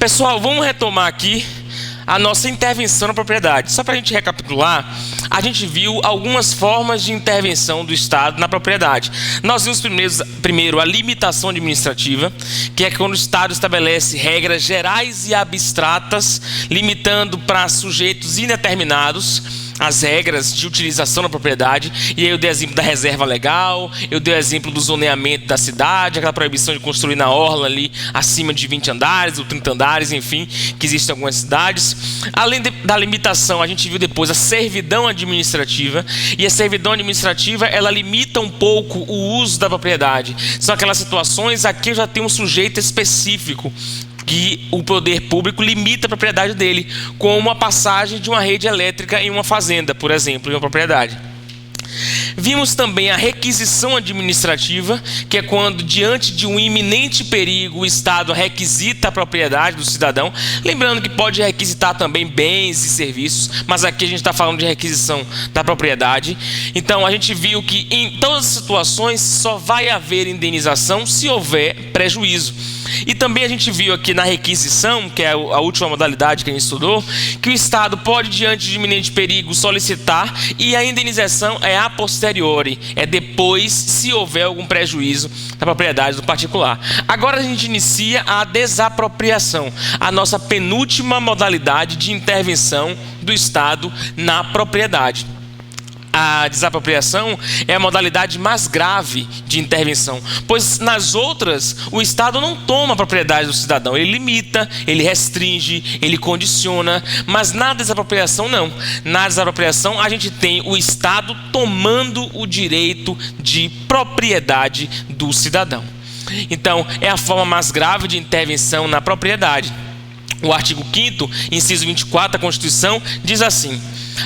Pessoal, vamos retomar aqui a nossa intervenção na propriedade. Só para a gente recapitular, a gente viu algumas formas de intervenção do Estado na propriedade. Nós vimos primeiro a limitação administrativa, que é quando o Estado estabelece regras gerais e abstratas, limitando para sujeitos indeterminados as regras de utilização da propriedade. E aí eu dei exemplo da reserva legal, eu dei exemplo do zoneamento da cidade, aquela proibição de construir na orla ali acima de 20 andares ou 30 andares, enfim, que existem em algumas cidades. Além da limitação, a gente viu depois a servidão administrativa, e a servidão administrativa, ela limita um pouco o uso da propriedade. São aquelas situações, aqui eu já tenho um sujeito específico que o poder público limita a propriedade dele, como a passagem de uma rede elétrica em uma fazenda, por exemplo, em uma propriedade. Vimos também a requisição administrativa, que é quando, diante de um iminente perigo, o Estado requisita a propriedade do cidadão. Lembrando que pode requisitar também bens e serviços, mas aqui a gente está falando de requisição da propriedade. Então, a gente viu que em todas as situações só vai haver indenização se houver prejuízo. E também a gente viu aqui na requisição, que é a última modalidade que a gente estudou, que o Estado pode, diante de iminente perigo, solicitar, e a indenização é a posteriori, é depois, se houver algum prejuízo da propriedade do particular. Agora a gente inicia a desapropriação, a nossa penúltima modalidade de intervenção do Estado na propriedade. A desapropriação é a modalidade mais grave de intervenção, pois nas outras o Estado não toma a propriedade do cidadão, ele limita, ele restringe, ele condiciona, mas na desapropriação não. Na desapropriação a gente tem o Estado tomando o direito de propriedade do cidadão. Então é a forma mais grave de intervenção na propriedade. O artigo 5º, inciso 24 da Constituição, diz assim: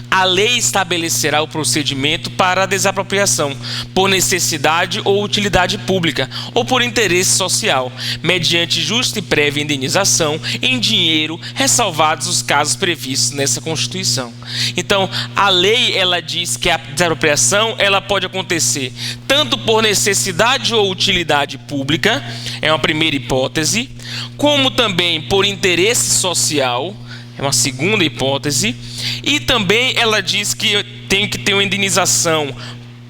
a lei estabelecerá o procedimento para a desapropriação, por necessidade ou utilidade pública, ou por interesse social, mediante justa e prévia indenização em dinheiro, ressalvados os casos previstos nessa Constituição. Então, a lei, ela diz que a desapropriação, ela pode acontecer tanto por necessidade ou utilidade pública, é uma primeira hipótese, como também por interesse social, é uma segunda hipótese, e também ela diz que tem que ter uma indenização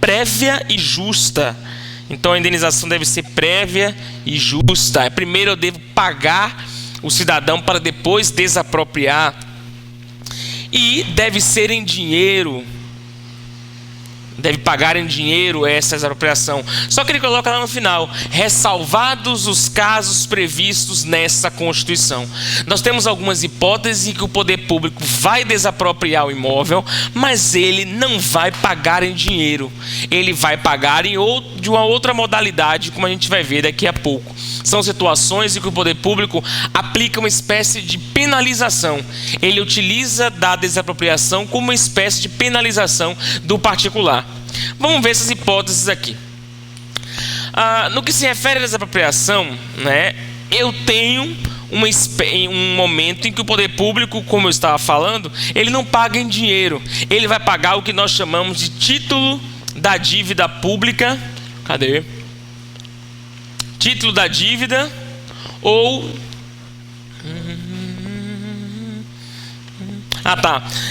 prévia e justa. Então a indenização deve ser prévia e justa. Primeiro eu devo pagar o cidadão para depois desapropriar. E deve ser em dinheiro. Deve pagar em dinheiro essa desapropriação. Só que ele coloca lá no final: ressalvados os casos previstos nessa Constituição. Nós temos algumas hipóteses em que o poder público vai desapropriar o imóvel, mas ele não vai pagar em dinheiro. Ele vai pagar de uma outra modalidade, como a gente vai ver daqui a pouco. São situações em que o poder público aplica uma espécie de penalização. Ele utiliza da desapropriação como uma espécie de penalização do particular. Vamos ver essas hipóteses aqui. No que se refere à desapropriação, né, eu tenho um momento em que o poder público, como eu estava falando, ele não paga em dinheiro. Ele vai pagar o que nós chamamos de título da dívida pública. Cadê? Título da dívida ou...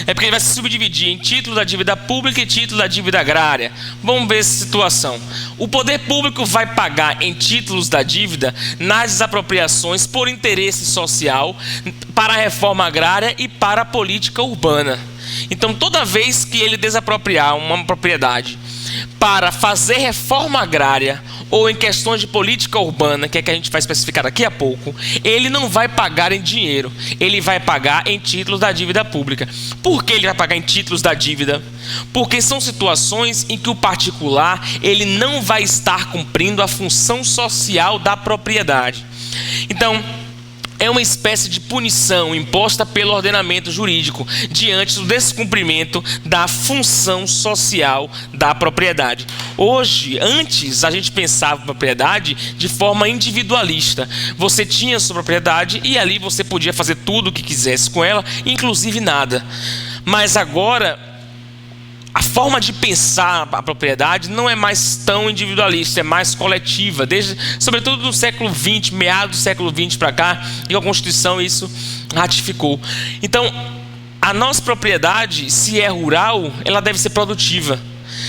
É porque ele vai se subdividir em título da dívida pública e título da dívida agrária. Vamos ver essa situação. O poder público vai pagar em títulos da dívida nas desapropriações por interesse social, para a reforma agrária e para a política urbana. Então, toda vez que ele desapropriar uma propriedade para fazer reforma agrária ou em questões de política urbana, que é que a gente vai especificar daqui a pouco, ele não vai pagar em dinheiro, ele vai pagar em títulos da dívida pública. Por que ele vai pagar em títulos da dívida? Porque são situações em que o particular, ele não vai estar cumprindo a função social da propriedade. Então, é uma espécie de punição imposta pelo ordenamento jurídico diante do descumprimento da função social da propriedade. Hoje, antes, a gente pensava a propriedade de forma individualista. Você tinha sua propriedade e ali você podia fazer tudo o que quisesse com ela, inclusive nada. Mas agora, a forma de pensar a propriedade não é mais tão individualista, é mais coletiva, sobretudo no século XX, meados do século XX para cá, e a Constituição isso ratificou. Então, a nossa propriedade, se é rural, ela deve ser produtiva.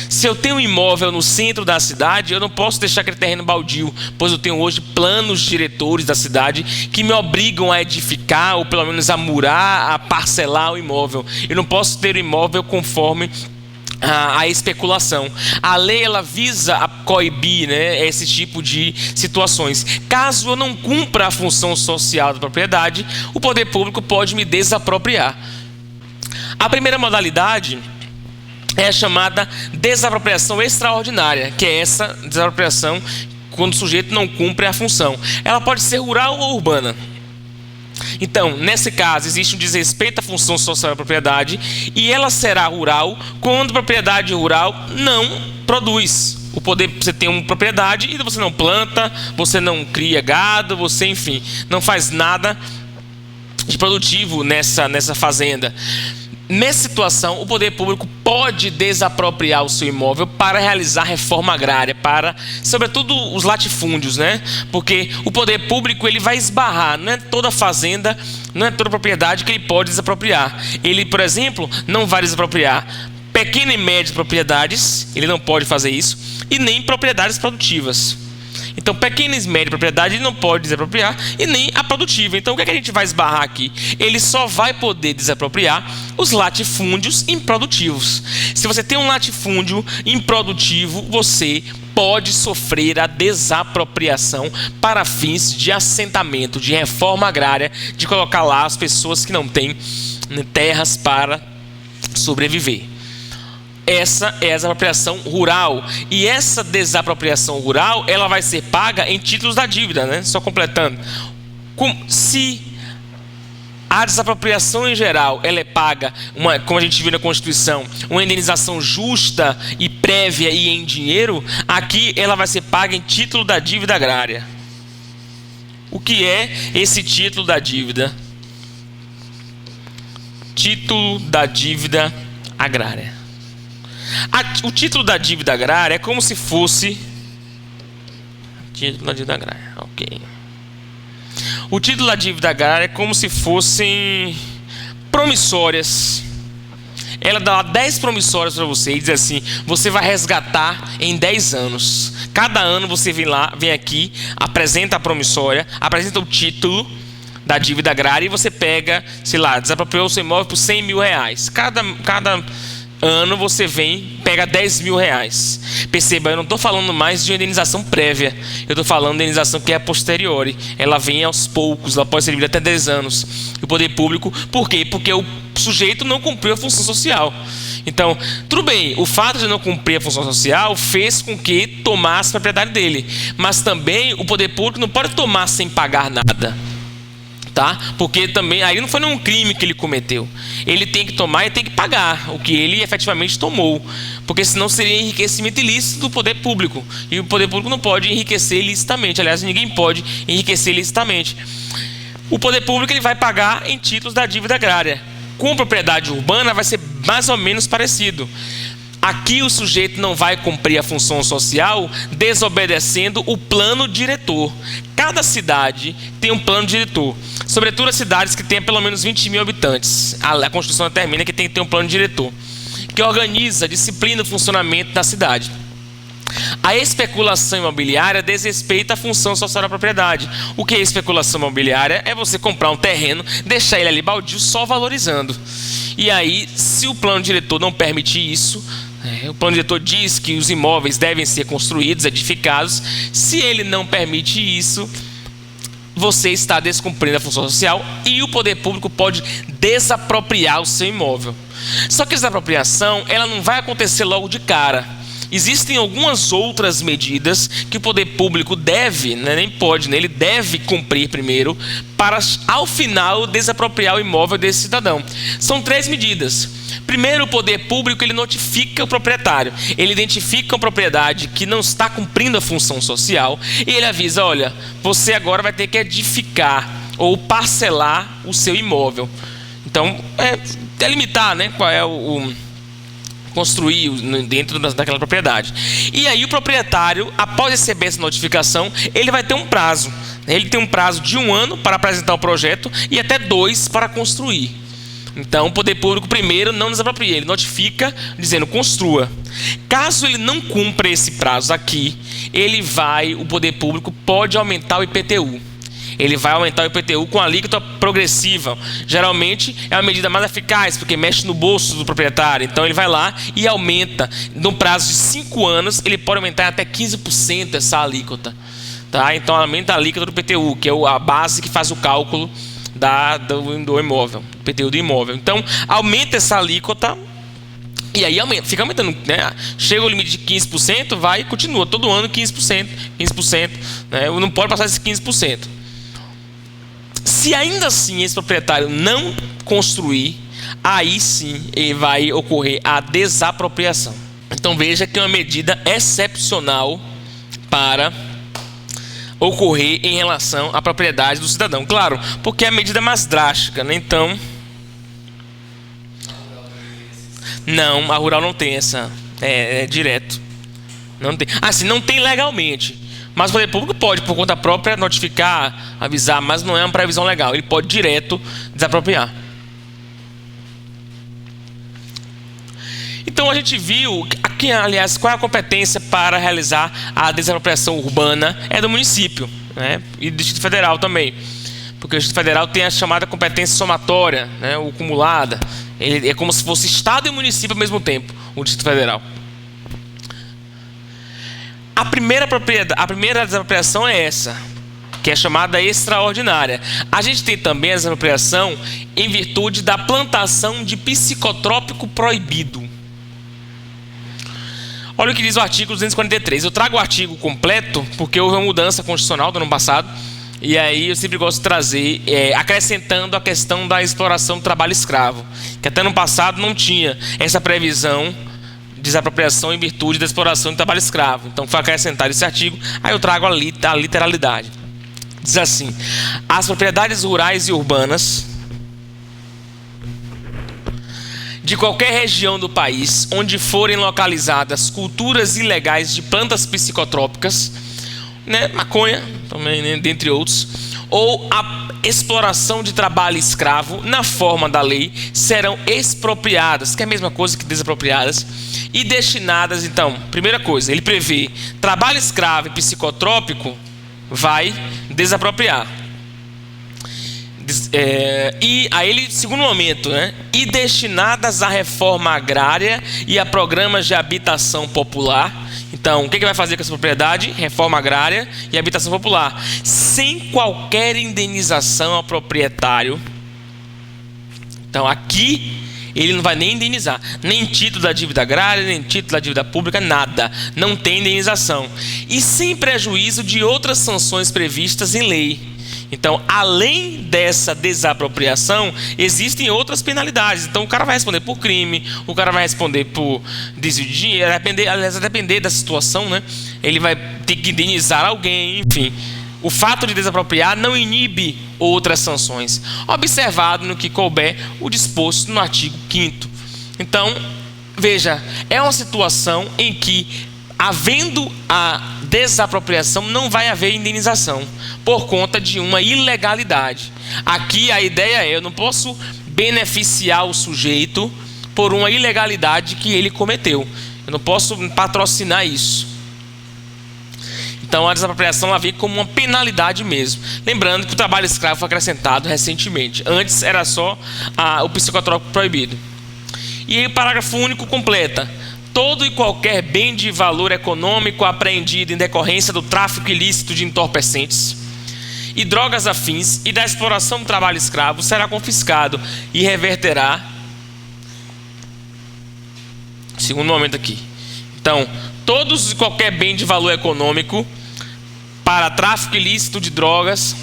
Se eu tenho um imóvel no centro da cidade, eu não posso deixar aquele terreno baldio, pois eu tenho hoje planos diretores da cidade que me obrigam a edificar, ou pelo menos a murar, a parcelar o imóvel. Eu não posso ter o imóvel conforme a especulação. A lei ela visa a coibir, né, esse tipo de situações. Caso eu não cumpra a função social da propriedade, o poder público pode me desapropriar. A primeira modalidade é a chamada desapropriação extraordinária, que é essa desapropriação quando o sujeito não cumpre a função. Ela pode ser rural ou urbana. Então, nesse caso, existe um desrespeito à função social da propriedade e ela será rural quando a propriedade rural não produz. O poder, você tem uma propriedade e você não planta, você não cria gado, você, enfim, não faz nada de produtivo nessa fazenda. Nessa situação, o poder público pode desapropriar o seu imóvel para realizar reforma agrária, para, sobretudo, os latifúndios, né? Porque o poder público ele vai esbarrar, não é toda fazenda, não é toda propriedade que ele pode desapropriar. Ele, por exemplo, não vai desapropriar pequenas e médias propriedades, ele não pode fazer isso, e nem propriedades produtivas. Então, pequenas e médias propriedades ele não pode desapropriar e nem a produtiva. Então, o que é que a gente vai esbarrar aqui? Ele só vai poder desapropriar os latifúndios improdutivos. Se você tem um latifúndio improdutivo, você pode sofrer a desapropriação para fins de assentamento, de reforma agrária, de colocar lá as pessoas que não têm terras para sobreviver. Essa é a desapropriação rural. E essa desapropriação rural, ela vai ser paga em títulos da dívida, né? Só completando. Se a desapropriação em geral, ela é paga, como a gente viu na Constituição, uma indenização justa e prévia e em dinheiro, aqui ela vai ser paga em título da dívida agrária. O que é esse título da dívida? Título da dívida agrária. O título da dívida agrária é como se fosse... Título da dívida agrária, ok. O título da dívida agrária é como se fossem promissórias. Ela dá 10 promissórias para você e diz assim: você vai resgatar em 10 anos. Cada ano você vem aqui, apresenta a promissória, apresenta o título da dívida agrária e você pega, sei lá, desapropriou o seu imóvel por 100 mil reais. Cada ano você vem, pega 10 mil reais. Perceba, eu não estou falando mais de uma indenização prévia. Eu estou falando de indenização que é a posteriori. Ela vem aos poucos, ela pode ser dividida até 10 anos. E o poder público, por quê? Porque o sujeito não cumpriu a função social. Então, tudo bem, o fato de não cumprir a função social fez com que tomasse a propriedade dele. Mas também o poder público não pode tomar sem pagar nada. Tá? Porque também aí não foi nenhum crime que ele cometeu. Ele tem que tomar e tem que pagar o que ele efetivamente tomou, porque senão seria enriquecimento ilícito do poder público, e o poder público não pode enriquecer ilicitamente. Aliás, ninguém pode enriquecer ilicitamente. O poder público ele vai pagar em títulos da dívida agrária. Com propriedade urbana vai ser mais ou menos parecido. Aqui o sujeito não vai cumprir a função social desobedecendo o plano diretor. Cada cidade tem um plano diretor, sobretudo as cidades que têm pelo menos 20 mil habitantes. A Constituição determina que tem que ter um plano diretor, que organiza, disciplina o funcionamento da cidade. A especulação imobiliária desrespeita a função social da propriedade. O que é especulação imobiliária? É você comprar um terreno, deixar ele ali baldio, só valorizando. E aí, se o plano diretor não permitir isso, o plano diretor diz que os imóveis devem ser construídos, edificados. Se ele não permite isso, você está descumprindo a função social e o poder público pode desapropriar o seu imóvel. Só que a desapropriação ela não vai acontecer logo de cara. Existem algumas outras medidas que o poder público deve, né, nem pode, né, ele deve cumprir primeiro para, ao final, desapropriar o imóvel desse cidadão. São 3 medidas. Primeiro, o poder público ele notifica o proprietário. Ele identifica uma propriedade que não está cumprindo a função social e ele avisa: olha, você agora vai ter que edificar ou parcelar o seu imóvel. Então, delimitar, né, qual é construir dentro daquela propriedade. E aí o proprietário, após receber essa notificação, ele vai ter um prazo. Ele tem um prazo de 1 ano para apresentar o projeto e até 2 para construir. Então o poder público primeiro não desapropria, ele notifica dizendo construa. Caso ele não cumpra esse prazo aqui, o poder público pode aumentar o IPTU. Ele vai aumentar o IPTU com alíquota progressiva. Geralmente é uma medida mais eficaz, porque mexe no bolso do proprietário. Então ele vai lá e aumenta. No prazo de 5 anos, ele pode aumentar até 15% essa alíquota. Tá? Então aumenta a alíquota do IPTU, que é a base que faz o cálculo do imóvel, IPTU do imóvel. Então aumenta essa alíquota. E aí fica aumentando, né? Chega o limite de 15%, vai e continua todo ano 15%, 15%, né? Não pode passar esses 15%. Se ainda assim esse proprietário não construir, aí sim vai ocorrer a desapropriação. Então veja que é uma medida excepcional para ocorrer em relação à propriedade do cidadão. Claro, porque é a medida mais drástica, né? Então, não, a rural não tem essa, é direto. Não tem. Assim, não tem legalmente. Mas o poder público pode, por conta própria, notificar, avisar, mas não é uma previsão legal. Ele pode direto desapropriar. Então a gente viu aqui, aliás, qual é a competência para realizar a desapropriação urbana é do município, né? E do Distrito Federal também. Porque o Distrito Federal tem a chamada competência somatória, né? Ou acumulada. Ele é como se fosse Estado e município ao mesmo tempo, o Distrito Federal. A primeira desapropriação é essa, que é chamada extraordinária. A gente tem também a desapropriação em virtude da plantação de psicotrópico proibido. Olha o que diz o artigo 243. Eu trago o artigo completo porque houve uma mudança constitucional do ano passado. E aí eu sempre gosto de trazer, acrescentando a questão da exploração do trabalho escravo. Que até no passado não tinha essa previsão desapropriação em virtude da exploração de trabalho escravo. Então foi acrescentado esse artigo, aí eu trago a literalidade. Diz assim: as propriedades rurais e urbanas de qualquer região do país onde forem localizadas culturas ilegais de plantas psicotrópicas, né, maconha também, né, dentre outros, ou a exploração de trabalho escravo na forma da lei, serão expropriadas, que é a mesma coisa que desapropriadas, e destinadas. Então, primeira coisa, ele prevê trabalho escravo e psicotrópico, vai desapropriar. E aí ele, segundo momento, né, e destinadas à reforma agrária e a programas de habitação popular. Então, o que vai fazer com essa propriedade? Reforma agrária e habitação popular, sem qualquer indenização ao proprietário. Então, aqui ele não vai nem indenizar, nem título da dívida agrária, nem título da dívida pública, nada. Não tem indenização. E sem prejuízo de outras sanções previstas em lei. Então, além dessa desapropriação, existem outras penalidades. Então, o cara vai responder por crime, o cara vai responder por desvio de dinheiro, aliás, a depender da situação, né? Ele vai ter que indenizar alguém, enfim. O fato de desapropriar não inibe outras sanções, observado no que couber o disposto no artigo 5º. Então, veja, é uma situação em que, havendo a desapropriação, não vai haver indenização por conta de uma ilegalidade. Aqui a ideia é: eu não posso beneficiar o sujeito por uma ilegalidade que ele cometeu. Eu não posso patrocinar isso. Então a desapropriação ela vem como uma penalidade mesmo. Lembrando que o trabalho escravo foi acrescentado recentemente. Antes era só o psicotrópico proibido. E aí o parágrafo único completa: todo e qualquer bem de valor econômico apreendido em decorrência do tráfico ilícito de entorpecentes e drogas afins e da exploração do trabalho escravo será confiscado e reverterá. Segundo momento aqui. Então, todos e qualquer bem de valor econômico para tráfico ilícito de drogas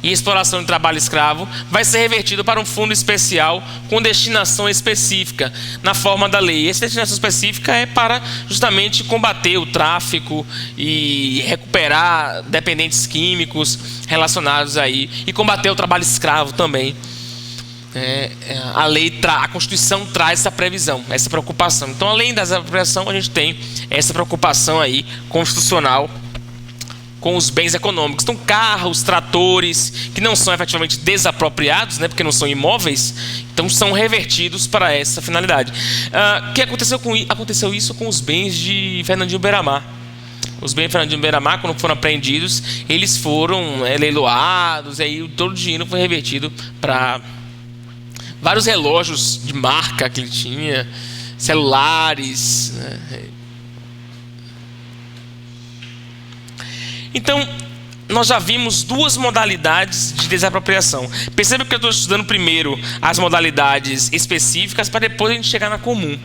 e exploração de trabalho escravo vai ser revertido para um fundo especial com destinação específica na forma da lei. Essa destinação específica é para justamente combater o tráfico e recuperar dependentes químicos relacionados aí, e combater o trabalho escravo também. a Constituição traz essa previsão, essa preocupação. Então, além da desapropriação, a gente tem essa preocupação aí constitucional com os bens econômicos. Então, carros, tratores, que não são efetivamente desapropriados, né, porque não são imóveis, então são revertidos para essa finalidade. O que aconteceu isso com os bens de Fernandinho Beiramar. Os bens de Fernandinho Beiramar, quando foram apreendidos, eles foram leiloados, e aí todo o dinheiro foi revertido para vários relógios de marca que ele tinha, celulares, né? Então, nós já vimos duas modalidades de desapropriação. Perceba que eu estou estudando primeiro as modalidades específicas para depois a gente chegar na comum.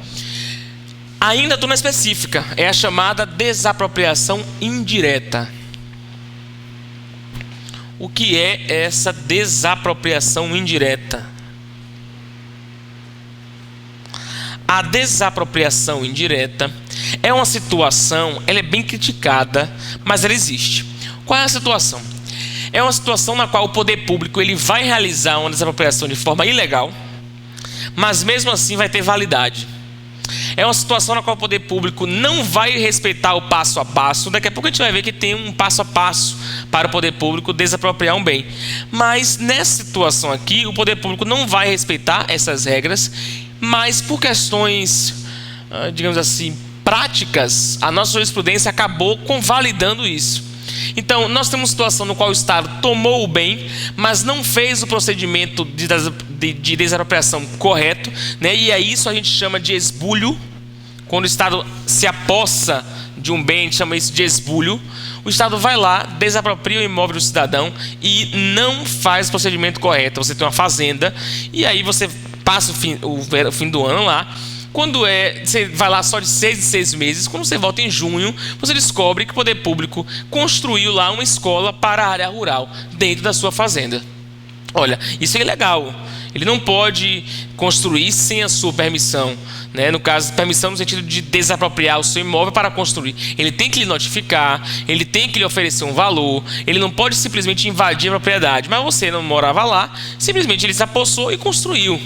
Ainda estou na específica, é a chamada desapropriação indireta. O que é essa desapropriação indireta? A desapropriação indireta é uma situação, ela é bem criticada, mas ela existe. Qual é a situação? É uma situação na qual o poder público ele vai realizar uma desapropriação de forma ilegal, mas mesmo assim vai ter validade. É uma situação na qual o poder público não vai respeitar o passo a passo. Daqui a pouco a gente vai ver que tem um passo a passo para o poder público desapropriar um bem. Mas nessa situação aqui, o poder público não vai respeitar essas regras, mas por questões, digamos assim, práticas, a nossa jurisprudência acabou convalidando isso. Então, nós temos uma situação no qual o Estado tomou o bem, mas não fez o procedimento de desapropriação correto, né? E aí isso a gente chama de esbulho. Quando o Estado se apossa de um bem, a gente chama isso de esbulho. O Estado vai lá, desapropria o imóvel do cidadão e não faz o procedimento correto. Você tem uma fazenda e aí você passa o fim do ano lá. Quando você vai lá só de 6 em 6 meses, quando você volta em junho, você descobre que o poder público construiu lá uma escola para a área rural, dentro da sua fazenda. Olha, isso é ilegal. Ele não pode construir sem a sua permissão, né? No caso, permissão no sentido de desapropriar o seu imóvel para construir. Ele tem que lhe notificar, ele tem que lhe oferecer um valor, ele não pode simplesmente invadir a propriedade. Mas você não morava lá, simplesmente ele se apossou e construiu.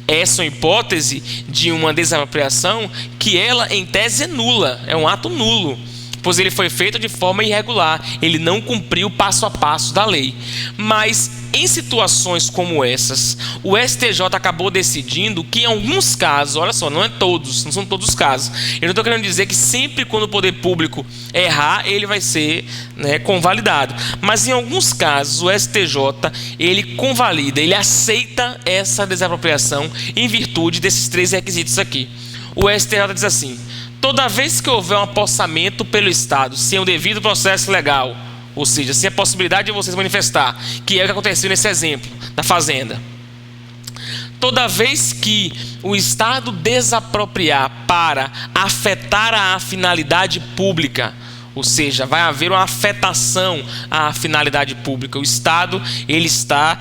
Essa é uma hipótese de uma desapropriação que ela, em tese, é nula, é um ato nulo, pois ele foi feito de forma irregular, ele não cumpriu o passo a passo da lei. Mas em situações como essas, o STJ acabou decidindo que em alguns casos, olha só, não são todos os casos. Eu não estou querendo dizer que sempre quando o poder público errar, ele vai ser, né, convalidado. Mas em alguns casos, o STJ, ele convalida, ele aceita essa desapropriação em virtude desses 3 requisitos aqui. O STJ diz assim: toda vez que houver um apossamento pelo Estado sem o devido processo legal, ou seja, sem a possibilidade de você se manifestar, que é o que aconteceu nesse exemplo da fazenda. Toda vez que o Estado desapropriar para afetar a finalidade pública, ou seja, vai haver uma afetação à finalidade pública, o Estado ele está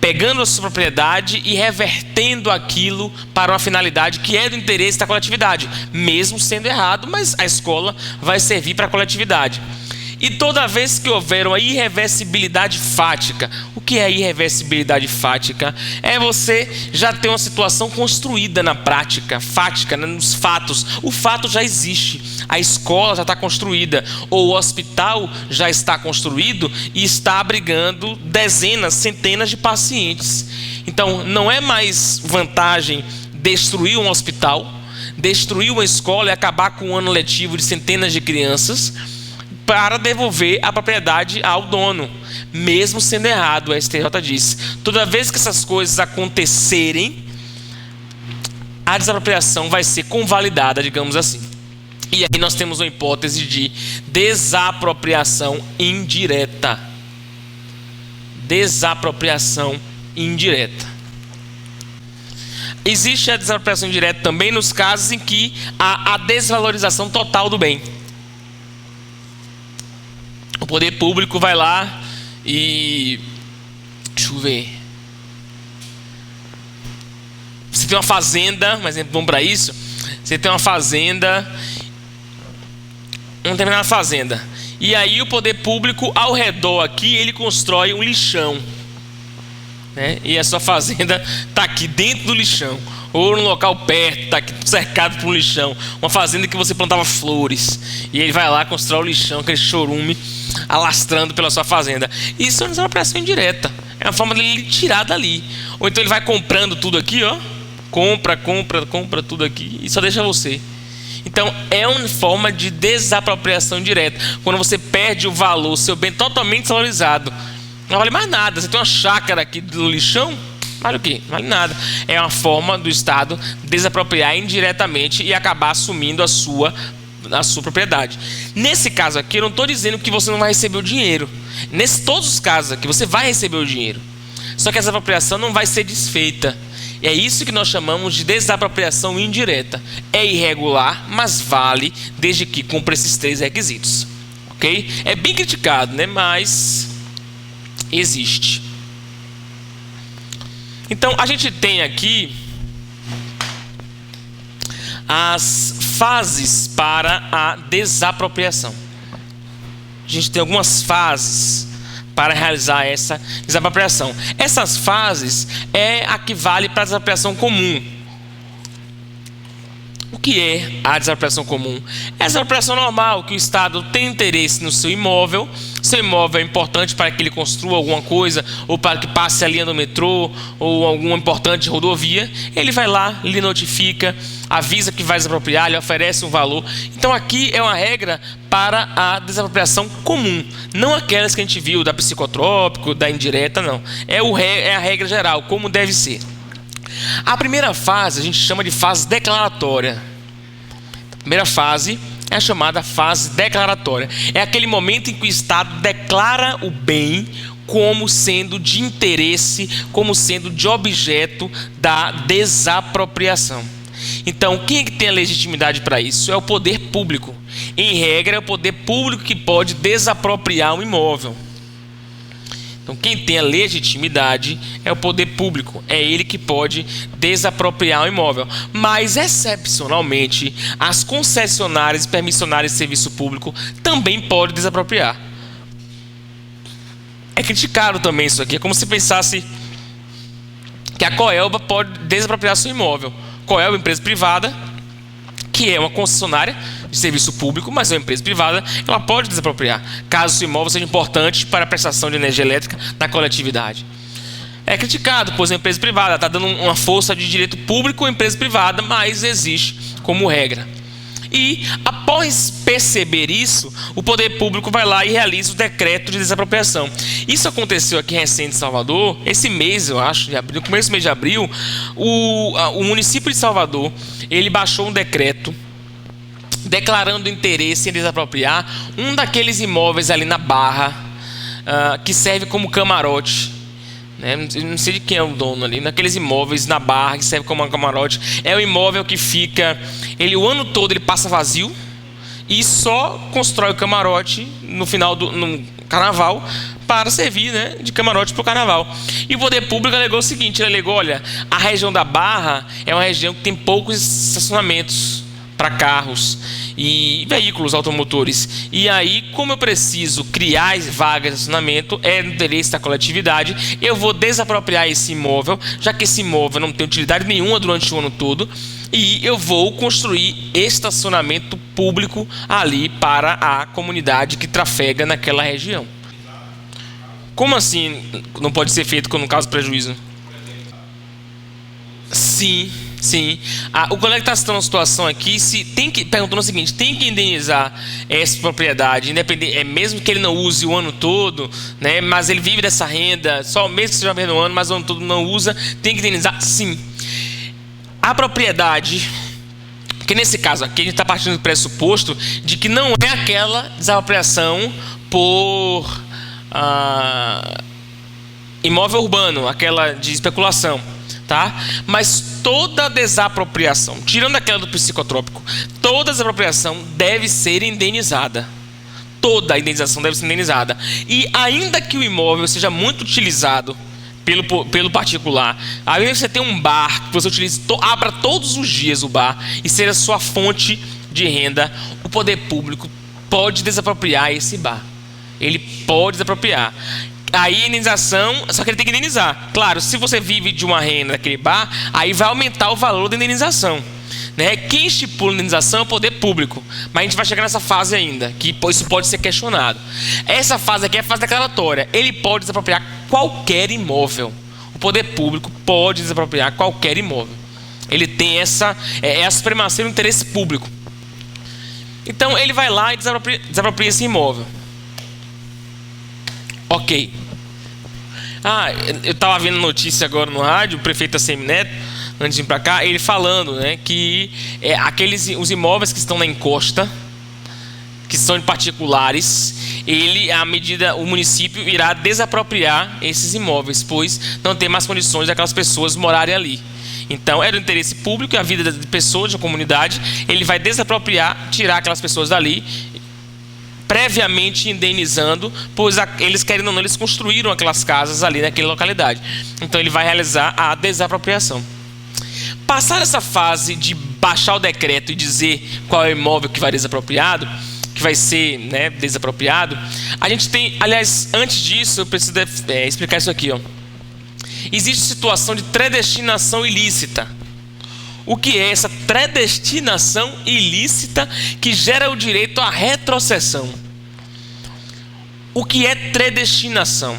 pegando a sua propriedade e revertendo aquilo para uma finalidade que é do interesse da coletividade, mesmo sendo errado, mas a escola vai servir para a coletividade. E toda vez que houver uma irreversibilidade fática, o que é irreversibilidade fática? É você já ter uma situação construída na prática, fática, né, nos fatos. O fato já existe, a escola já está construída, ou o hospital já está construído e está abrigando dezenas, centenas de pacientes. Então, não é mais vantagem destruir um hospital, destruir uma escola e acabar com um ano letivo de centenas de crianças, para devolver a propriedade ao dono, mesmo sendo errado. O STJ diz: toda vez que essas coisas acontecerem, a desapropriação vai ser convalidada, digamos assim. E aí nós temos uma hipótese de desapropriação indireta. Desapropriação indireta. Existe a desapropriação indireta também nos casos em que há a desvalorização total do bem. O poder público vai lá e... deixa eu ver. Você tem uma fazenda, um exemplo bom para isso. Você tem uma fazenda, uma determinada fazenda. E aí o poder público ao redor aqui, ele constrói um lixão. né? E a sua fazenda está aqui dentro do lixão, ou num local perto, está aqui cercado por um lixão, uma fazenda que você plantava flores, e ele vai lá constrói o lixão, aquele chorume alastrando pela sua fazenda. Isso é uma desapropriação indireta, é uma forma dele tirar dali. Ou então ele vai comprando tudo aqui, ó, compra tudo aqui e só deixa você. Então é uma forma de desapropriação direta, quando você perde o valor, seu bem totalmente desvalorizado, não vale mais nada. Você tem uma chácara aqui do lixão, vale o quê? Não vale nada. É uma forma do Estado desapropriar indiretamente e acabar assumindo a sua propriedade. Nesse caso aqui, eu não estou dizendo que você não vai receber o dinheiro. Todos os casos aqui, você vai receber o dinheiro. Só que essa apropriação não vai ser desfeita. E é isso que nós chamamos de desapropriação indireta. É irregular, mas vale desde que cumpra esses 3 requisitos. Ok? É bem criticado, né? Mas existe. Então, a gente tem aqui as fases para a desapropriação. A gente tem algumas fases para realizar essa desapropriação. Essas fases é a que vale para a desapropriação comum. O que é a desapropriação comum? É a desapropriação normal, que o Estado tem interesse no seu imóvel. Seu imóvel é importante para que ele construa alguma coisa, ou para que passe a linha do metrô, ou alguma importante rodovia. Ele vai lá, lhe notifica, avisa que vai desapropriar, lhe oferece um valor. Então aqui é uma regra para a desapropriação comum, não aquelas que a gente viu da psicotrópico, da indireta, não. É a regra geral, como deve ser. A primeira fase a gente chama de fase declaratória. A primeira fase é a chamada fase declaratória. É aquele momento em que o Estado declara o bem como sendo de interesse, como sendo de objeto da desapropriação. Então, quem é que tem a legitimidade para isso? É o poder público. Em regra, é o poder público que pode desapropriar um imóvel. Então, quem tem a legitimidade é o poder público. É ele que pode desapropriar o imóvel. Mas, excepcionalmente, as concessionárias e permissionárias de serviço público também podem desapropriar. É criticado também isso aqui. É como se pensasse que a Coelba pode desapropriar seu imóvel. Coelba é uma empresa privada, que é uma concessionária de serviço público, mas é uma empresa privada, ela pode desapropriar, caso o seu imóvel seja importante para a prestação de energia elétrica na coletividade. É criticado, pois a empresa privada está dando uma força de direito público à empresa privada, mas existe como regra. E, após perceber isso, o poder público vai lá e realiza o decreto de desapropriação. Isso aconteceu aqui recente em Salvador, esse mês, eu acho, no começo do mês de abril, o município de Salvador, ele baixou um decreto declarando interesse em desapropriar um daqueles imóveis ali na Barra, que serve como camarote. Não sei de quem é o dono ali, naqueles imóveis na Barra que serve como um camarote. É um imóvel que fica, o ano todo ele passa vazio e só constrói o camarote no final no carnaval para servir, né, de camarote para o carnaval. E o poder público alegou o seguinte: ele alegou, olha, a região da Barra é uma região que tem poucos estacionamentos para carros e veículos automotores. E aí, como eu preciso criar vagas de estacionamento, é no interesse da coletividade, eu vou desapropriar esse imóvel, já que esse imóvel não tem utilidade nenhuma durante o ano todo, e eu vou construir estacionamento público ali para a comunidade que trafega naquela região. Como assim não pode ser feito quando causa prejuízo? Sim. O colega está citando uma situação aqui, perguntando o seguinte: tem que indenizar essa propriedade, independente, mesmo que ele não use o ano todo, né, mas ele vive dessa renda, só mesmo que seja uma vez no ano, mas o ano todo não usa, tem que indenizar? Sim. A propriedade, porque nesse caso aqui a gente está partindo do pressuposto de que não é aquela desapropriação por imóvel urbano, aquela de especulação. Tá? Mas toda desapropriação, tirando aquela do psicotrópico, toda desapropriação deve ser indenizada. Toda a indenização deve ser indenizada. E ainda que o imóvel seja muito utilizado pelo particular, ainda que você tenha um bar que você utilize, abra todos os dias o bar e seja sua fonte de renda, o poder público pode desapropriar esse bar. Ele pode desapropriar. Aí indenização, só que ele tem que indenizar. Claro, se você vive de uma renda daquele bar, aí vai aumentar o valor da indenização, né? Quem estipula a indenização é o poder público. Mas a gente vai chegar nessa fase ainda, que isso pode ser questionado. Essa fase aqui é a fase declaratória. Ele pode desapropriar qualquer imóvel. O poder público pode desapropriar qualquer imóvel. Ele tem essa a supremacia do interesse público. Então ele vai lá e desapropria esse imóvel. Ok. Eu estava vendo notícia agora no rádio, o prefeito ACM Neto, antes de vir para cá, ele falando, né, que os imóveis que estão na encosta, que são de particulares, o município irá desapropriar esses imóveis, pois não tem mais condições daquelas pessoas morarem ali. Então, é do interesse público e a vida de pessoas, da comunidade, ele vai desapropriar, tirar aquelas pessoas dali, previamente indenizando, pois eles, querendo ou não, eles construíram aquelas casas ali naquela localidade. Então, ele vai realizar a desapropriação. Passar essa fase de baixar o decreto e dizer qual é o imóvel que vai desapropriado, que vai ser, né, desapropriado, a gente tem, aliás, antes disso, eu preciso explicar isso aqui, ó. Existe situação de predestinação ilícita. O que é essa predestinação ilícita que gera o direito à retrocessão? O que é predestinação?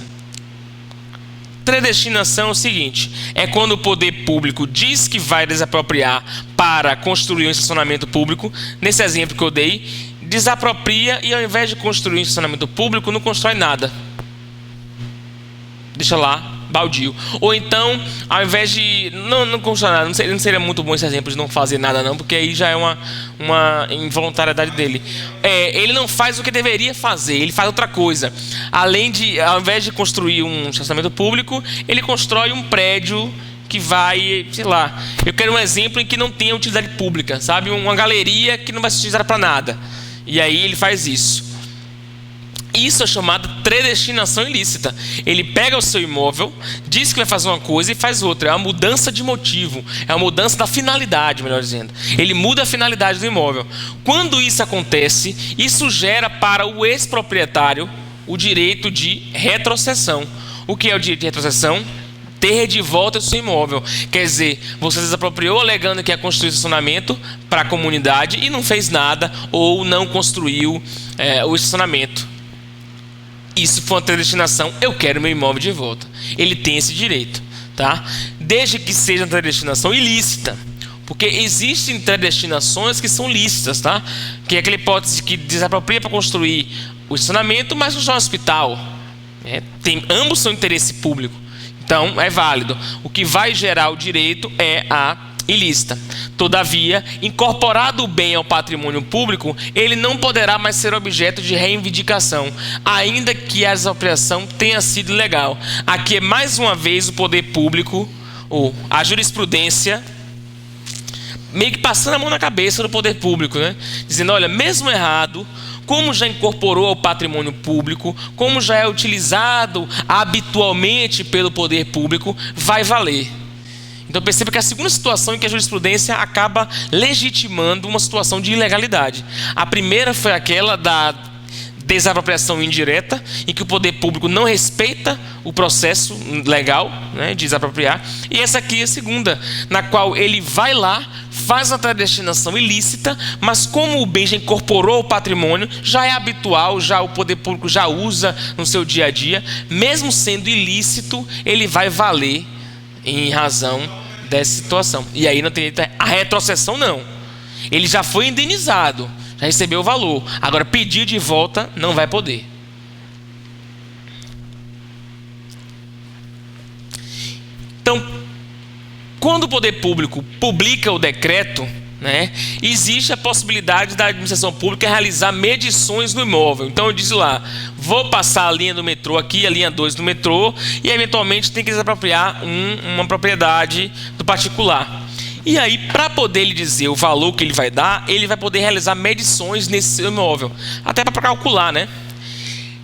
Predestinação é o seguinte: é quando o poder público diz que vai desapropriar para construir um estacionamento público. Nesse exemplo que eu dei, desapropria e ao invés de construir um estacionamento público, não constrói nada. Deixa lá, baldio. Ou então, ao invés de não constrói nada, não seria muito bom esse exemplo de não fazer nada não, porque aí já é uma involuntariedade dele. Ele não faz o que deveria fazer, ele faz outra coisa. Ao invés de construir um estacionamento público, ele constrói um prédio que vai, sei lá, eu quero um exemplo em que não tenha utilidade pública, sabe? Uma galeria que não vai ser utilizada para nada. E aí ele faz isso. Isso é chamado predestinação ilícita. Ele pega o seu imóvel, diz que vai fazer uma coisa e faz outra. É uma mudança de motivo, é uma mudança da finalidade, melhor dizendo. Ele muda a finalidade do imóvel. Quando isso acontece, isso gera para o ex-proprietário o direito de retrocessão. O que é o direito de retrocessão? Ter de volta o seu imóvel. Quer dizer, você desapropriou alegando que ia construir estacionamento para a comunidade e não fez nada ou não construiu o estacionamento. Isso foi uma predestinação, eu quero meu imóvel de volta. Ele tem esse direito, tá? Desde que seja uma predestinação ilícita. Porque existem predestinações que são lícitas, tá? Que é aquela hipótese que desapropria para construir o estacionamento, mas não é um hospital. Ambos são interesse público. Então, é válido. O que vai gerar o direito é a ilícita. Todavia, incorporado o bem ao patrimônio público, ele não poderá mais ser objeto de reivindicação, ainda que a desapropriação tenha sido legal. Aqui é mais uma vez o poder público, ou a jurisprudência, meio que passando a mão na cabeça do poder público, né? Dizendo, olha, mesmo errado, como já incorporou ao patrimônio público, como já é utilizado habitualmente pelo poder público, vai valer. Então perceba que é a segunda situação em que a jurisprudência acaba legitimando uma situação de ilegalidade. A primeira foi aquela da desapropriação indireta, em que o poder público não respeita o processo legal, né, de desapropriar. E essa aqui é a segunda, na qual ele vai lá, faz uma predestinação ilícita, mas como o bem já incorporou o patrimônio, já é habitual, já o poder público já usa no seu dia a dia, mesmo sendo ilícito, ele vai valer em razão dessa situação. E aí não tem a retrocessão, não. Ele já foi indenizado, já recebeu o valor. Agora pedir de volta não vai poder. Então, quando o poder público publica o decreto, né, existe a possibilidade da administração pública realizar medições no imóvel. Então eu disse lá, vou passar a linha do metrô aqui, a linha 2 do metrô, e eventualmente tem que desapropriar uma propriedade do particular. E aí, para poder ele dizer o valor que ele vai dar, ele vai poder realizar medições nesse seu imóvel, até para calcular, né?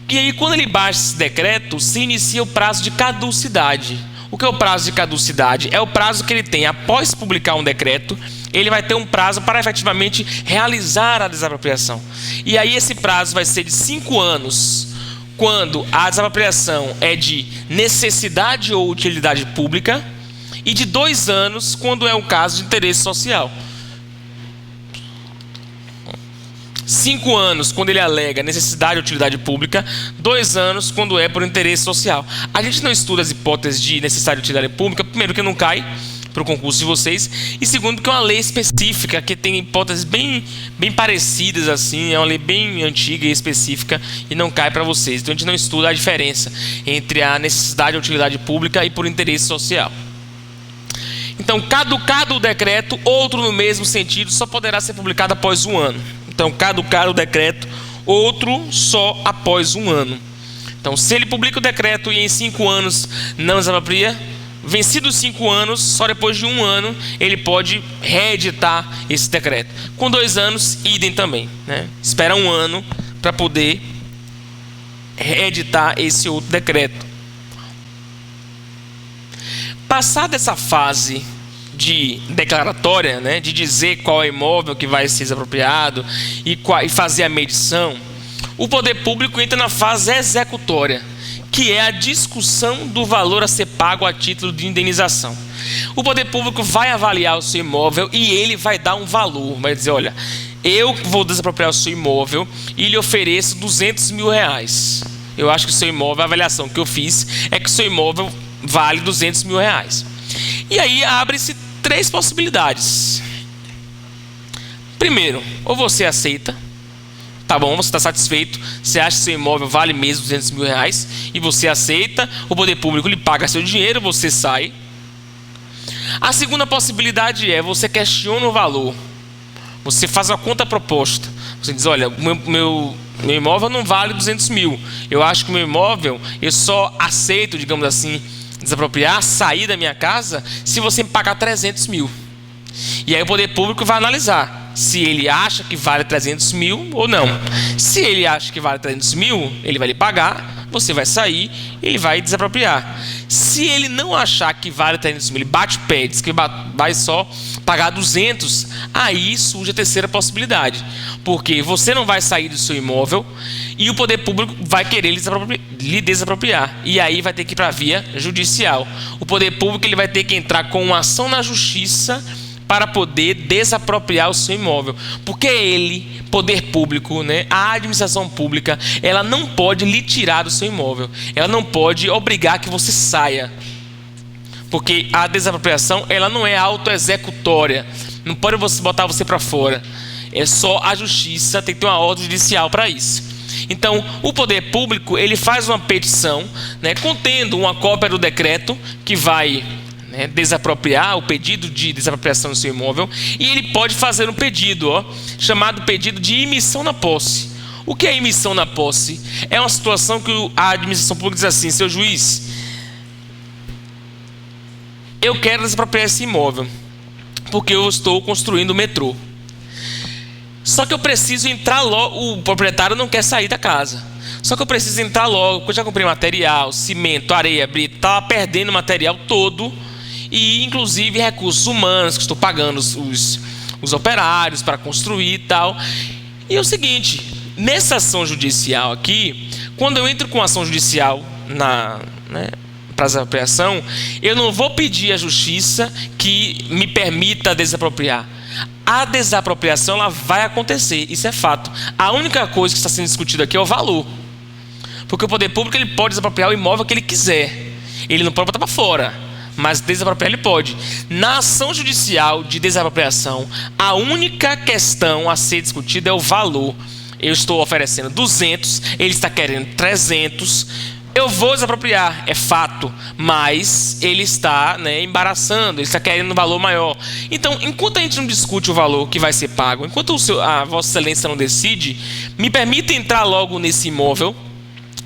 E aí, quando ele baixa esse decreto, se inicia o prazo de caducidade. O que é o prazo de caducidade? É o prazo que ele tem após publicar um decreto. Ele vai ter um prazo para efetivamente realizar a desapropriação. E aí esse prazo vai ser de 5 anos, quando a desapropriação é de necessidade ou utilidade pública, e de 2 anos quando é um caso de interesse social. 5 anos quando ele alega necessidade ou utilidade pública, 2 anos quando é por interesse social. A gente não estuda as hipóteses de necessidade e utilidade pública, primeiro que não cai para o concurso de vocês, e segundo que é uma lei específica que tem hipóteses bem parecidas assim, é uma lei bem antiga e específica e não cai para vocês. Então a gente não estuda a diferença entre a necessidade e utilidade pública e por interesse social. Então, caducado o decreto, outro no mesmo sentido só poderá ser publicado após 1 ano. Então, caducado o decreto, outro só após 1 ano. Então, se ele publica o decreto e em 5 anos não desapropria, vencidos 5 anos, só depois de 1 ano, ele pode reeditar esse decreto. Com 2 anos, idem também, né? Espera 1 ano para poder reeditar esse outro decreto. Passada essa fase de declaratória, né, de dizer qual é o imóvel que vai ser desapropriado e fazer a medição, o poder público entra na fase executória, que é a discussão do valor a ser pago a título de indenização. O poder público vai avaliar o seu imóvel e ele vai dar um valor, vai dizer, olha, eu vou desapropriar o seu imóvel e lhe ofereço 200 mil reais. Eu acho que o seu imóvel, a avaliação que eu fiz é que o seu imóvel vale 200 mil reais. E aí abre-se 3 possibilidades. Primeiro, ou você aceita, tá bom, você está satisfeito, você acha que seu imóvel vale mesmo 200 mil reais, e você aceita, o poder público lhe paga seu dinheiro, você sai. A segunda possibilidade é, você questiona o valor, você faz uma contraproposta, você diz, olha, meu imóvel não vale 200 mil, eu acho que o meu imóvel, eu só aceito, digamos assim, desapropriar, sair da minha casa, se você me pagar 300 mil. E aí o poder público vai analisar se ele acha que vale 300 mil ou não. Se ele acha que vale 300 mil, ele vai lhe pagar, você vai sair, ele vai desapropriar. Se ele não achar que vale 300 mil, ele bate o pé, diz que vai só pagar 200, aí surge a terceira possibilidade. Porque você não vai sair do seu imóvel e o poder público vai querer lhe desapropriar. E aí vai ter que ir para a via judicial. O poder público ele vai ter que entrar com uma ação na justiça para poder desapropriar o seu imóvel. Porque ele, poder público, né, a administração pública, ela não pode lhe tirar do seu imóvel. Ela não pode obrigar que você saia. Porque a desapropriação, ela não é autoexecutória. Não pode botar você para fora. É só a justiça, tem que ter uma ordem judicial para isso. Então, o poder público, ele faz uma petição, né, contendo uma cópia do decreto que vai desapropriar, o pedido de desapropriação do seu imóvel, e ele pode fazer um pedido, chamado pedido de imissão na posse. O que é imissão na posse? É uma situação que a administração pública diz assim, seu juiz, eu quero desapropriar esse imóvel, porque eu estou construindo o metrô. Só que eu preciso entrar logo, o proprietário não quer sair da casa. Só que eu preciso entrar logo, porque eu já comprei material, cimento, areia, brita, estava perdendo o material todo, e inclusive recursos humanos, que estou pagando os operários para construir e tal. E é o seguinte, nessa ação judicial aqui, quando eu entro com ação judicial para desapropriação, eu não vou pedir à justiça que me permita desapropriar. A desapropriação ela vai acontecer, isso é fato. A única coisa que está sendo discutida aqui é o valor. Porque o poder público ele pode desapropriar o imóvel que ele quiser. Ele não pode botar para fora, mas desapropriar ele pode. Na ação judicial de desapropriação, a única questão a ser discutida é o valor. Eu estou oferecendo 200, ele está querendo 300. Eu vou desapropriar, é fato, mas ele está embaraçando, ele está querendo um valor maior. Então, enquanto a gente não discute o valor que vai ser pago, enquanto a Vossa Excelência não decide, me permita entrar logo nesse imóvel,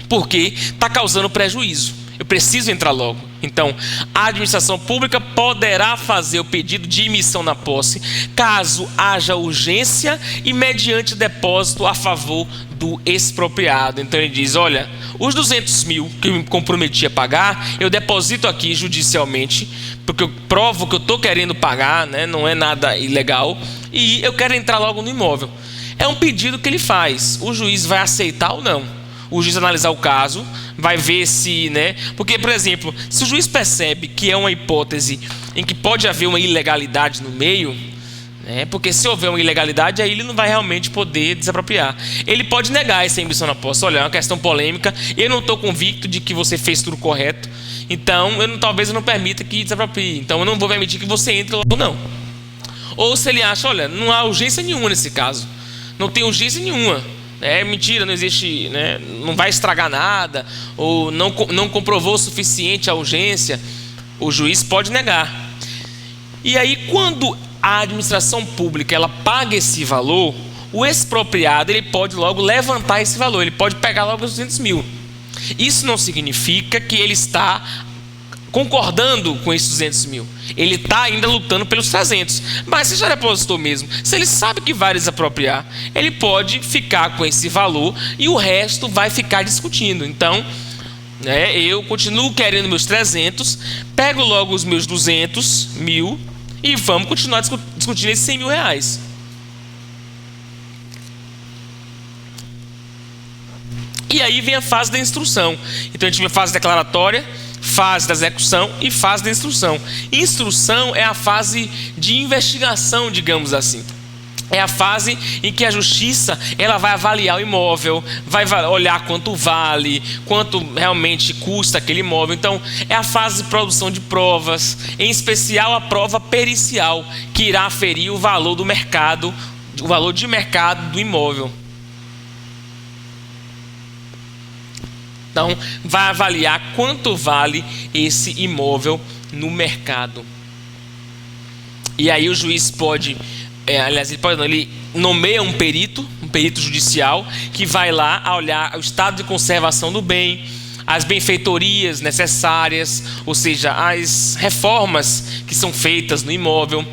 porque está causando prejuízo. Eu preciso entrar logo. Então, a administração pública poderá fazer o pedido de imissão na posse, caso haja urgência e mediante depósito a favor do expropriado. Então, ele diz, olha, os 200 mil que eu me comprometi a pagar, eu deposito aqui judicialmente, porque eu provo que eu estou querendo pagar, não é nada ilegal, e eu quero entrar logo no imóvel. É um pedido que ele faz. O juiz vai aceitar ou não? o juiz analisar o caso, vai ver se, né? Porque, por exemplo, se o juiz percebe que é uma hipótese em que pode haver uma ilegalidade no meio, né? Porque se houver uma ilegalidade, aí ele não vai realmente poder desapropriar. Ele pode negar essa emissão na posse. Olha, é uma questão polêmica, eu não estou convicto de que você fez tudo correto, então talvez eu não permita que desaproprie. Então eu não vou permitir que você entre logo, não. Ou se ele acha, olha, não há urgência nenhuma nesse caso, não tem urgência nenhuma. É mentira, não existe, né, não vai estragar nada, ou não comprovou o suficiente a urgência, o juiz pode negar. E aí, quando a administração pública ela paga esse valor, o expropriado ele pode logo levantar esse valor, ele pode pegar logo os 200 mil. Isso não significa que ele está concordando com esses 200 mil. Ele está ainda lutando pelos 300. Mas se já depositou mesmo, se ele sabe que vai desapropriar, ele pode ficar com esse valor e o resto vai ficar discutindo. Então, né, eu continuo querendo meus 300, pego logo os meus 200 mil e vamos continuar discutindo esses 100 mil reais. E aí vem a fase da instrução. Então a gente vem a fase declaratória, fase da execução e fase da instrução. Instrução é a fase de investigação, digamos assim. É a fase em que a justiça ela vai avaliar o imóvel, vai olhar quanto vale, quanto realmente custa aquele imóvel. Então, é a fase de produção de provas, em especial a prova pericial, que irá aferir o valor do mercado, o valor de mercado do imóvel. Então, vai avaliar quanto vale esse imóvel no mercado. E aí o juiz pode, ele nomeia um perito judicial, que vai lá olhar o estado de conservação do bem, as benfeitorias necessárias, ou seja, as reformas que são feitas no imóvel,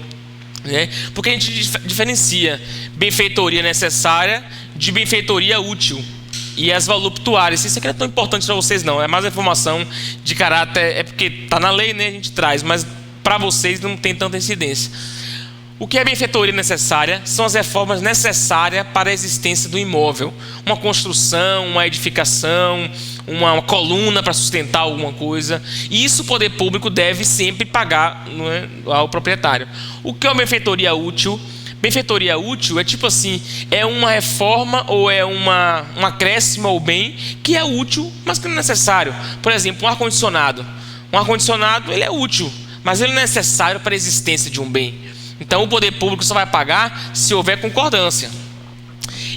né? Porque a gente diferencia benfeitoria necessária de benfeitoria útil. E as voluptuárias, isso aqui não é tão importante para vocês não, é mais informação de caráter, é porque está na lei, né, a gente traz, mas para vocês não tem tanta incidência. O que é benfeitoria necessária? São as reformas necessárias para a existência do imóvel. Uma construção, uma edificação, uma coluna para sustentar alguma coisa. E isso o poder público deve sempre pagar, não é, ao proprietário. O que é uma benfeitoria útil? Benfeitoria útil é tipo assim, é uma reforma ou é um acréscimo ao bem que é útil, mas que não é necessário. Por exemplo, um ar-condicionado. Um ar-condicionado ele é útil, mas ele não é necessário para a existência de um bem. Então o poder público só vai pagar se houver concordância.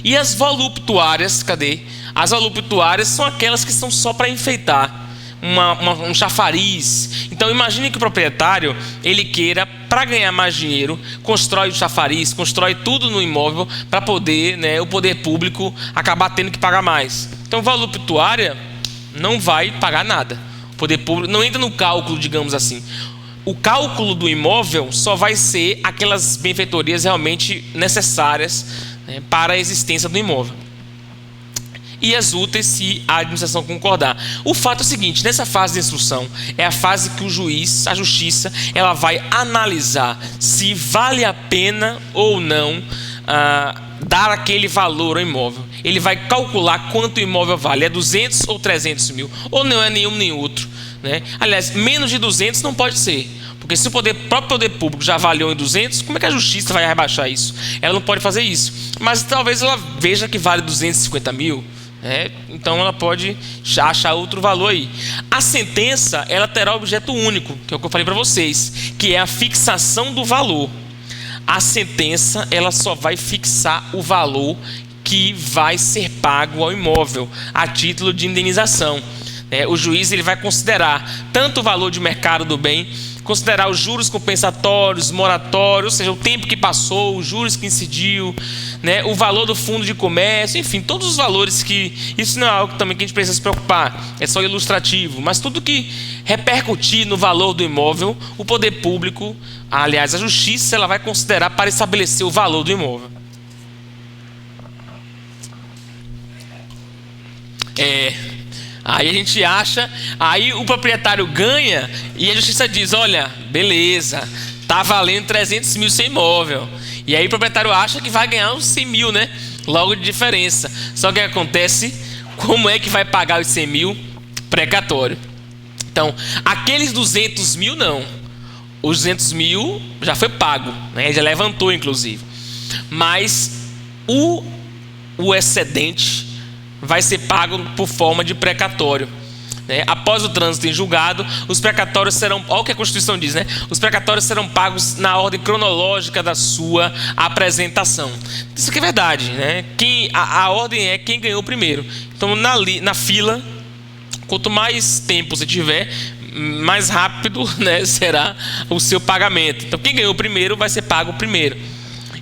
E as voluptuárias, cadê? As voluptuárias são aquelas que são só para enfeitar. Um chafariz. Então imagine que o proprietário ele queira, para ganhar mais dinheiro, constrói o chafariz, constrói tudo no imóvel para poder, né, o poder público acabar tendo que pagar mais. Então voluptuária não vai pagar nada. O poder público não entra no cálculo, digamos assim. O cálculo do imóvel só vai ser aquelas benfeitorias realmente necessárias, né, para a existência do imóvel. E as úteis se a administração concordar. O fato é o seguinte, nessa fase de instrução, é a fase que o juiz, a justiça, ela vai analisar se vale a pena ou não dar aquele valor ao imóvel. Ele vai calcular quanto o imóvel vale, é 200 ou 300 mil, ou não é nenhum nem outro, né? Aliás, menos de 200 não pode ser. Porque se o próprio poder público já avaliou em 200, como é que a justiça vai rebaixar isso? Ela não pode fazer isso. Mas talvez ela veja que vale 250 mil, então ela pode achar outro valor aí. A sentença ela terá objeto único, que é o que eu falei para vocês, que é a fixação do valor. A sentença ela só vai fixar o valor que vai ser pago ao imóvel a título de indenização. O juiz ele vai considerar tanto o valor de mercado do bem, considerar os juros compensatórios, moratórios, ou seja, o tempo que passou, os juros que incidiu, né, o valor do fundo de comércio, enfim, todos os valores que... Isso não é algo também que a gente precisa se preocupar, é só ilustrativo, mas tudo que repercutir no valor do imóvel, o poder público, aliás, a justiça, ela vai considerar para estabelecer o valor do imóvel. Aí a gente acha, aí o proprietário ganha e a justiça diz, olha, beleza, tá valendo 300 mil sem imóvel. E aí o proprietário acha que vai ganhar uns 100 mil, né? Logo de diferença. Só que acontece, como é que vai pagar os 100 mil? Precatório. Então, aqueles 200 mil não. Os 200 mil já foi pago, né? Já levantou, inclusive. Mas o excedente vai ser pago por forma de precatório, né? Após o trânsito em julgado, os precatórios serão... Olha o que a Constituição diz, né? Os precatórios serão pagos na ordem cronológica da sua apresentação. Isso aqui é verdade, né? A ordem é quem ganhou primeiro. Então, na fila, quanto mais tempo você tiver, mais rápido, né, será o seu pagamento. Então, quem ganhou primeiro vai ser pago primeiro.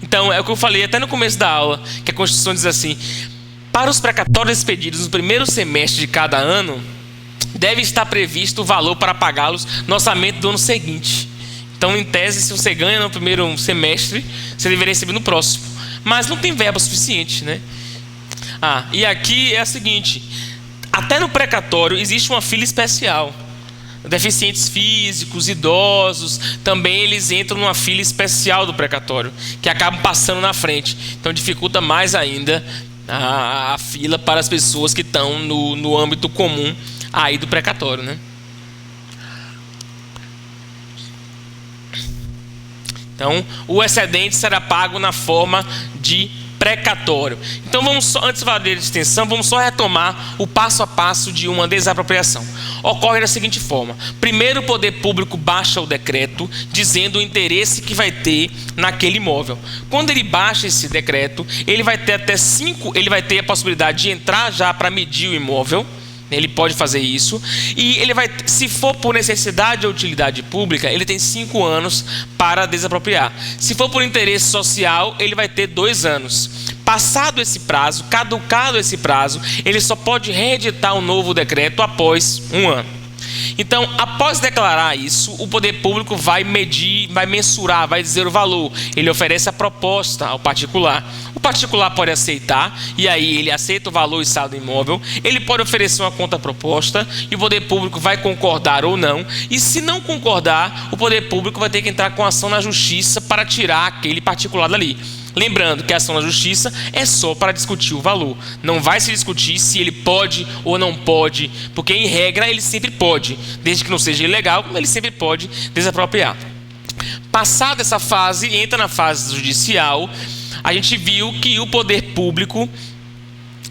Então, é o que eu falei até no começo da aula, que a Constituição diz assim: para os precatórios expedidos no primeiro semestre de cada ano, deve estar previsto o valor para pagá-los no orçamento do ano seguinte. Então, em tese, se você ganha no primeiro semestre, você deveria receber no próximo. Mas não tem verba suficiente, né? E aqui é a seguinte: até no precatório existe uma fila especial. Deficientes físicos, idosos, também eles entram numa fila especial do precatório, que acabam passando na frente. Então dificulta mais ainda a fila para as pessoas que estão no âmbito comum aí do precatório, né? Então, o excedente será pago na forma de precatório. Então, antes de falar de extensão, vamos só retomar o passo a passo de uma desapropriação. Ocorre da seguinte forma: primeiro, o poder público baixa o decreto dizendo o interesse que vai ter naquele imóvel. Quando ele baixa esse decreto, ele vai ter ele vai ter a possibilidade de entrar já para medir o imóvel. Ele pode fazer isso, e ele vai, se for por necessidade ou utilidade pública, ele tem 5 anos para desapropriar. Se for por interesse social, ele vai ter 2 anos. Passado esse prazo, caducado esse prazo, ele só pode reeditar um novo decreto após 1 ano. Então, após declarar isso, o poder público vai medir, vai mensurar, vai dizer o valor. Ele oferece a proposta ao particular. O particular pode aceitar, e aí ele aceita o valor e saldo imóvel. Ele pode oferecer uma contraproposta, e o poder público vai concordar ou não. E se não concordar, o poder público vai ter que entrar com ação na justiça para tirar aquele particular dali. Lembrando que a ação na justiça é só para discutir o valor. Não vai se discutir se ele pode ou não pode, porque em regra ele sempre pode. Desde que não seja ilegal, ele sempre pode desapropriar. Passada essa fase, entra na fase judicial. A gente viu que o poder público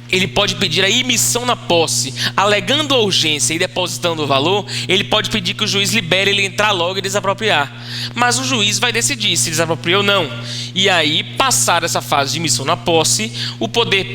ele pode pedir a emissão na posse, alegando a urgência e depositando o valor. Ele pode pedir que o juiz libere ele entrar logo e desapropriar. Mas o juiz vai decidir se desapropria ou não. E aí, passar essa fase de emissão na posse,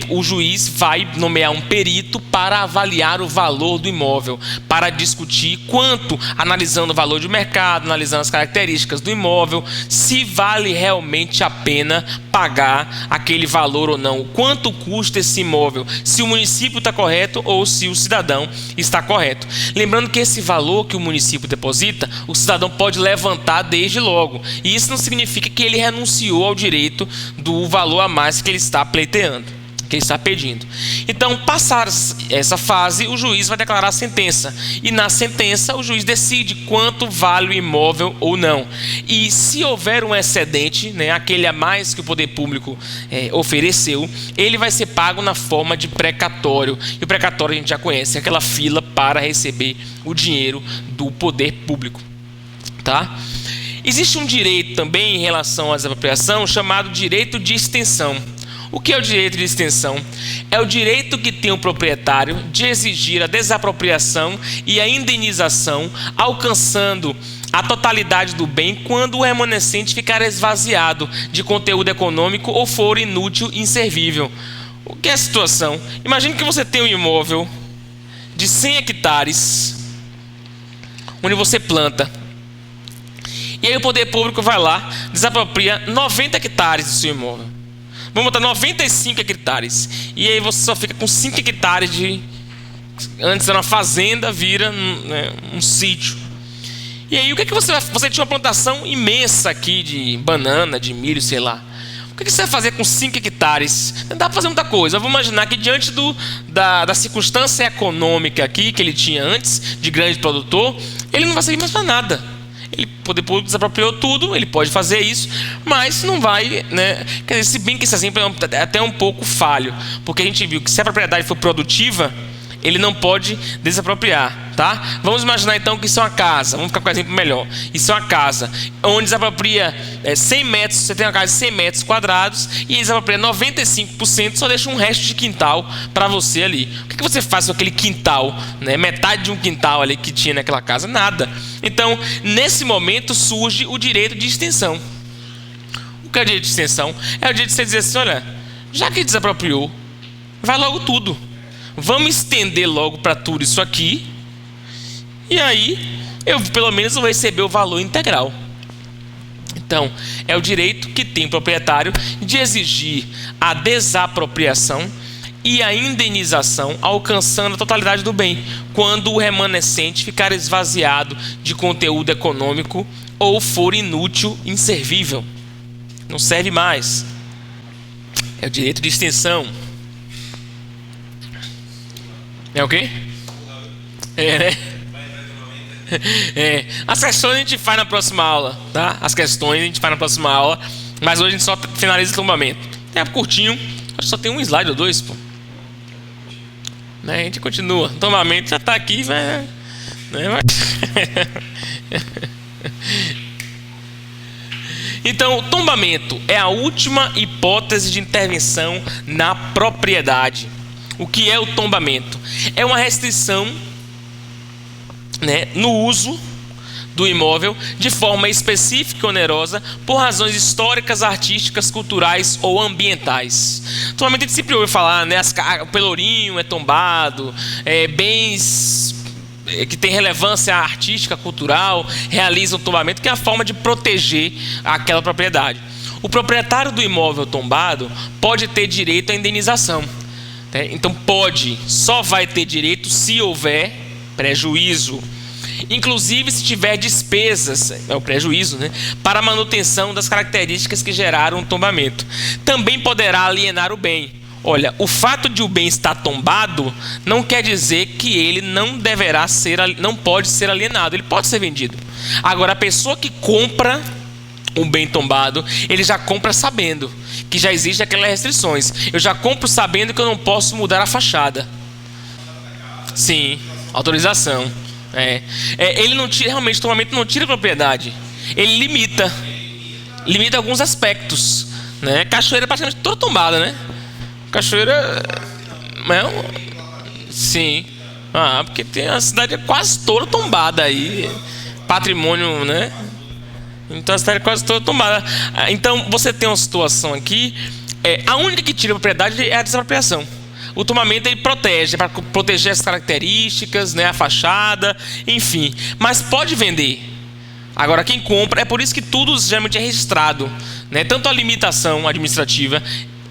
o juiz vai nomear um perito para avaliar o valor do imóvel, para discutir quanto, analisando o valor de mercado, analisando as características do imóvel, se vale realmente a pena pagar aquele valor ou não, quanto custa esse imóvel, se o município está correto ou se o cidadão está correto. Lembrando que esse valor que o município deposita, o cidadão pode levantar desde logo. E isso não significa que ele renunciou ao direito do valor a mais que ele está pleiteando, que ele está pedindo. Então, passar essa fase, o juiz vai declarar a sentença. E na sentença, o juiz decide quanto vale o imóvel ou não. E se houver um excedente, né, aquele a mais que o poder público ofereceu, ele vai ser pago na forma de precatório. E o precatório a gente já conhece, é aquela fila para receber o dinheiro do poder público. Tá? Existe um direito também em relação à desapropriação chamado direito de extensão. O que é o direito de extensão? É o direito que tem o proprietário de exigir a desapropriação e a indenização, alcançando a totalidade do bem quando o remanescente ficar esvaziado de conteúdo econômico ou for inútil e inservível. O que é a situação? Imagine que você tem um imóvel de 100 hectares, onde você planta. E aí o poder público vai lá, desapropria 90 hectares do seu imóvel. Vamos botar 95 hectares. E aí você só fica com 5 hectares de... Antes era uma fazenda, vira um sítio. E aí o que você vai... Você tinha uma plantação imensa aqui de banana, de milho, sei lá. O que você vai fazer com 5 hectares? Não dá para fazer muita coisa. Vamos imaginar que diante da circunstância econômica aqui, que ele tinha antes, de grande produtor, ele não vai servir mais para nada. Ele, o poder público desapropriou tudo, ele pode fazer isso, mas não vai, né? Quer dizer, se bem que esse exemplo é até um pouco falho, porque a gente viu que se a propriedade for produtiva, ele não pode desapropriar, tá? Vamos imaginar então que isso é uma casa, vamos ficar com um exemplo melhor. Isso é uma casa, onde desapropria 100 metros, você tem uma casa de 100 metros quadrados e desapropria 95%, só deixa um resto de quintal para você ali. O que você faz com aquele quintal, né? Metade de um quintal ali que tinha naquela casa? Nada. Então, nesse momento surge o direito de extensão. O que é o direito de extensão? É o direito de você dizer assim, olha, já que desapropriou, vai logo tudo. Vamos estender logo para tudo isso aqui. E aí, eu pelo menos vou receber o valor integral. Então, é o direito que tem o proprietário de exigir a desapropriação e a indenização, alcançando a totalidade do bem, quando o remanescente ficar esvaziado de conteúdo econômico ou for inútil, inservível. Não serve mais. É o direito de extensão. É o quê? É, né? As questões a gente faz na próxima aula, tá? As questões a gente faz na próxima aula, mas hoje a gente só finaliza o tombamento. É curtinho, acho que só tem um slide ou dois, pô. Né? A gente continua. O tombamento já tá aqui, né? Então, o tombamento é a última hipótese de intervenção na propriedade. O que é o tombamento? É uma restrição, né, no uso do imóvel de forma específica e onerosa por razões históricas, artísticas, culturais ou ambientais. Tombamento a gente sempre ouve falar, né, o pelourinho é tombado, bens que têm relevância artística, cultural, realizam tombamento, que é a forma de proteger aquela propriedade. O proprietário do imóvel tombado pode ter direito à indenização. Então só vai ter direito se houver prejuízo, inclusive se tiver despesas, é o prejuízo, né, para a manutenção das características que geraram o tombamento. Também poderá alienar o bem. Olha, o fato de o bem estar tombado não quer dizer que ele não pode ser alienado, ele pode ser vendido. Agora, a pessoa que compra um bem tombado, ele já compra sabendo que já existem aquelas restrições. Eu já compro sabendo que eu não posso mudar a fachada. Sim, autorização. Ele não tira, realmente, o tombamento não tira a propriedade. Ele limita alguns aspectos, né? Cachoeira é praticamente toda tombada, né? Cachoeira, sim. Porque tem a cidade quase toda tombada aí, patrimônio, né? Então a cidade é quase toda tombada. Então você tem uma situação aqui, a única que tira a propriedade é a desapropriação. O tombamento ele protege, para proteger as características, né, a fachada, enfim. Mas pode vender. Agora quem compra, é por isso que tudo geralmente é registrado, né? Tanto a limitação administrativa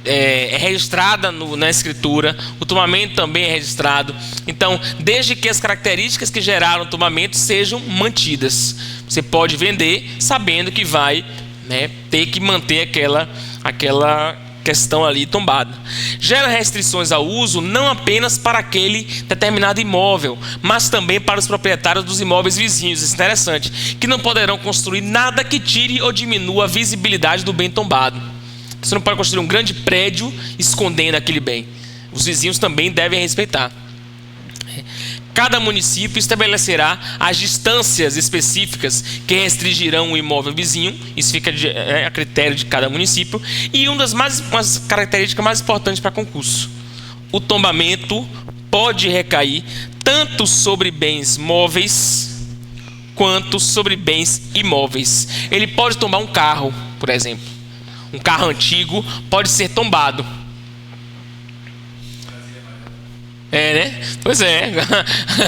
é registrada na escritura, o tombamento também é registrado. Então, desde que as características que geraram o tombamento sejam mantidas, você pode vender sabendo que vai, né, ter que manter aquela questão ali tombada. Gera restrições ao uso não apenas para aquele determinado imóvel, mas também para os proprietários dos imóveis vizinhos. Isso é interessante, que não poderão construir nada que tire ou diminua a visibilidade do bem tombado. Você não pode construir um grande prédio escondendo aquele bem. Os vizinhos também devem respeitar. Cada município estabelecerá as distâncias específicas que restringirão o imóvel vizinho. Isso fica a critério de cada município. E uma das características mais importantes para concurso: o tombamento pode recair tanto sobre bens móveis quanto sobre bens imóveis. Ele pode tombar um carro, por exemplo. Um carro antigo pode ser tombado. Né? Pois é.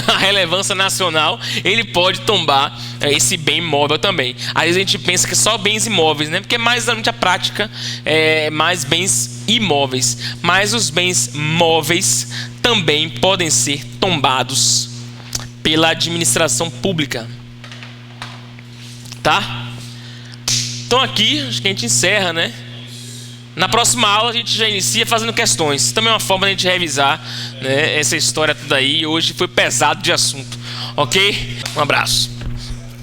A relevância nacional, ele pode tombar esse bem imóvel também. Às vezes a gente pensa que é só bens imóveis, né? Porque mais a prática é mais bens imóveis. Mas os bens móveis também podem ser tombados pela administração pública. Tá? Então aqui, acho que a gente encerra, né? Na próxima aula a gente já inicia fazendo questões. Também é uma forma de a gente revisar, né, essa história toda aí. Hoje foi pesado de assunto. Ok? Um abraço.